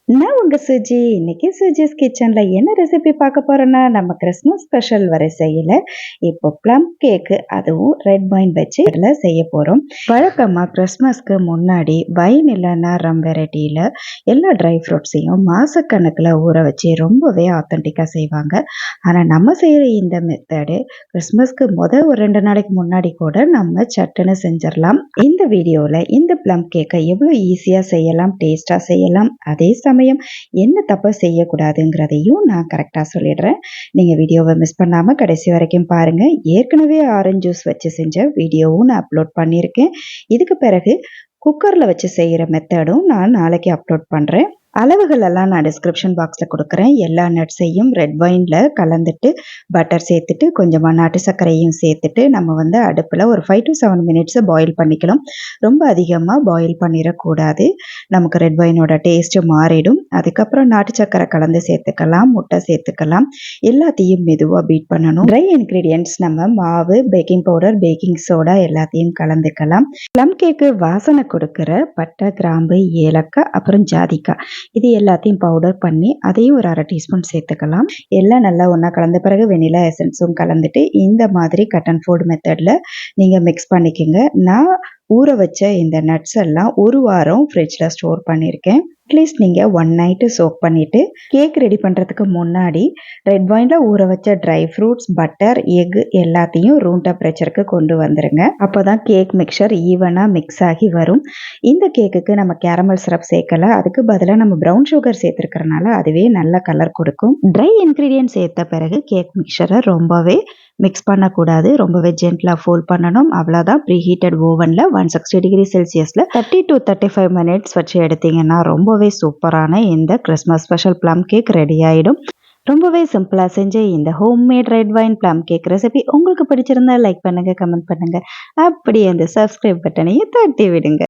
நான் உங்க சுஜி. இன்னைக்கு சுஜிஸ் கிச்சன்ல என்ன ரெசிபி பார்க்க போறோம்னா, நம்ம கிறிஸ்மஸ் ஸ்பெஷல் வரிசையில இப்போ ப்ளம் கேக்கு, அதுவும் ரெட் வைன் வச்சு இதுல செய்ய போறோம். வழக்கமா கிறிஸ்மஸ்க்கு முன்னாடி வைன் இல்லைன்னா ரம் வெரைட்டியில எல்லா ட்ரை ஃப்ரூட்ஸையும் மாசக்கணக்கில் ஊற வச்சு ரொம்பவே ஆத்தென்டிக்காக செய்வாங்க. ஆனால் நம்ம செய்கிற இந்த மெத்தடு கிறிஸ்மஸ்க்கு ஒரு 2 நாளைக்கு முன்னாடி கூட நம்ம சட்டுன்னு செஞ்சிடலாம். இந்த வீடியோவில் இந்த ப்ளம் கேக்கை எவ்வளோ ஈஸியாக செய்யலாம், டேஸ்டாக செய்யலாம், அதே சமயம் என்ன தப்பு செய்யக்கூடாதுங்கிறதையும் நான் கரெக்டாக சொல்லிடுறேன். நீங்கள் வீடியோவை மிஸ் பண்ணாமல் கடைசி வரைக்கும் பாருங்கள். ஏற்கனவே ஆரஞ்சு ஜூஸ் வச்சு செஞ்ச வீடியோவும் நான் அப்லோட் பண்ணியிருக்கேன். இதுக்கு பிறகு குக்கரில் வச்சு செய்கிற மெத்தடும் நான் நாளைக்கு அப்லோட் பண்ணுறேன். அளவுகள் எல்லாம் நான் டிஸ்கிரிப்ஷன் பாக்ஸில் கொடுக்குறேன். எல்லா நட்ஸையும் ரெட் வைனில் கலந்துட்டு பட்டர் சேர்த்துட்டு கொஞ்சமாக நாட்டு சர்க்கரையும் சேர்த்துட்டு நம்ம அடுப்பில் ஒரு 5 to 7 மினிட்ஸை பாயில் பண்ணிக்கலாம். ரொம்ப அதிகமாக பாயில் பண்ணிடக்கூடாது, நமக்கு ரெட் வைனோட டேஸ்ட்டு மாறிடும். அதுக்கப்புறம் நாட்டு சர்க்கரை கலந்து சேர்த்துக்கலாம், முட்டை சேர்த்துக்கலாம். எல்லாத்தையும் மெதுவாக பீட் பண்ணணும். ட்ரை இன்க்ரீடியன்ட்ஸ் நம்ம மாவு, பேக்கிங் பவுடர், பேக்கிங் சோடா எல்லாத்தையும் கலந்துக்கலாம். ப்ளம் கேக்கு வாசனை கொடுக்குற பட்டை, கிராம்பு, ஏலக்காய், அப்புறம் ஜாதிக்காய் இது எல்லாத்தையும் பவுடர் பண்ணி அதையும் ஒரு 1/2 டீஸ்பூன் சேர்த்துக்கலாம். எல்லாம் நல்லா ஒன்றா கலந்த பிறகு வெனிலா எசன்ஸும் கலந்துட்டு இந்த மாதிரி கட் அண்ட் ஃபோல்ட் மெத்தடில் நீங்கள் மிக்ஸ் பண்ணிக்கோங்க. நான் ஊற வச்ச இந்த நட்ஸ் எல்லாம் 1 வாரம் ஃப்ரிட்ஜில் ஸ்டோர் பண்ணியிருக்கேன். அட்லீஸ்ட் நீங்கள் 1 நைட்டு சோக் பண்ணிவிட்டு கேக் ரெடி பண்ணுறதுக்கு முன்னாடி ரெட் வைனில் ஊற வச்ச ட்ரை ஃப்ரூட்ஸ், பட்டர், எக் எல்லாத்தையும் ரூம் டெம்பரேச்சருக்கு கொண்டு வந்துடுங்க. அப்போ தான் கேக் மிக்சர் ஈவனாக மிக்ஸ் ஆகி வரும். இந்த கேக்குக்கு நம்ம கேரமல் சிரப் சேர்க்கலை, அதுக்கு பதிலாக நம்ம ப்ரௌன் சுகர் சேர்த்துருக்கறனால அதுவே நல்ல கலர் கொடுக்கும். ட்ரை இன்க்ரீடியன்ட் சேர்த்த பிறகு கேக் மிக்சரை ரொம்பவே மிக்ஸ் பண்ணக்கூடாது, ரொம்பவே ஜென்டலாக ஃபோல்ட் பண்ணணும். அவ்வளோதான். ப்ரீ ஹீட்டட் ஓவனில் 160 டிகிரி செல்சியஸில் 30 to 35 மினிட்ஸ் வச்சு எடுத்தீங்கன்னா ரொம்பவே சூப்பரான இந்த Christmas special plum cake ready ஆகிடும். ரொம்பவே சிம்பிளாக செஞ்ச இந்த homemade red wine plum cake recipe உங்களுக்கு பிடிச்சிருந்தா லைக் பண்ணுங்கள், கமெண்ட் பண்ணுங்கள், அப்படியே அந்த சப்ஸ்கிரைப் பட்டனையும் தட்டி விடுங்க.